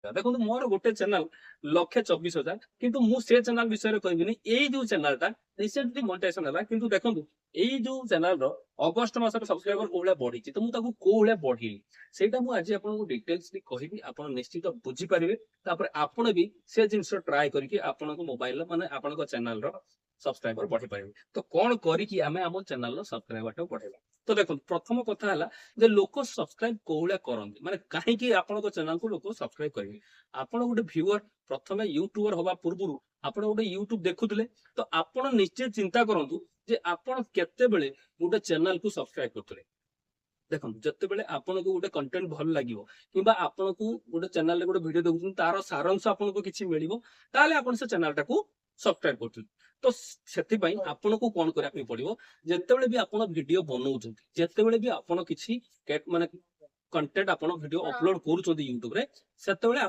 देखो मोर गोटे चैनल 1,24,000 किंतु मु से चैनल विषय कहबिनी एई जो चैनलटा रिसेंटली मोनेटाइजेशन हला किंतु देखंतु एई जो चैनल रो अगस्त मासर सब्सक्राइबर कोला बढ़ी तो मु ताकू कोला बढ़ी सेटा मु आज आपन को डिटेल्सली कहिबी आपन निश्चित बुझी परिबे तापर आपन भी से जिंस ट्राई करके आपन को मोबाइल माने आपन को चैनल रो सब्सक्राइबर बढ़ी परिबे तो कोन करी कि आमे हम चैनल रो सब्सक्राइबर तो बढ़ेबा तो देखो प्रथम कथा हला जे लोक सब्सक्राइब कोला करंती माने काहे कि आपन को चैनल को लोक सब्सक्राइब करिवे आपण गोटे व्यूअर प्रथमे यूट्यूबर हवा पूर्व आपण गोटे यूट्यूब देखुले तो आपण निश्चित चिंता करंतु जे आपण केते बेले गोटे चैनल को सब्सक्राइब करतले देखो जते बेले आपण को गोटे कंटेंट भल लागिवो किबा आपण को गोटे चैनल रे गोटे वीडियो देखुछन तार सारांश आपण को किछि मिलिवो ताले आपण से चैनल टाकू सब्सक्राइब करथुन तो सेति पई आपण को कोन करा पे पड़िवो जते बेले भी आपण वीडियो बनाउछन जते बेले भी आपण किछि माने कंटेंट आपण वीडियो अपलोड करूछन यूट्यूब रे सेते बेले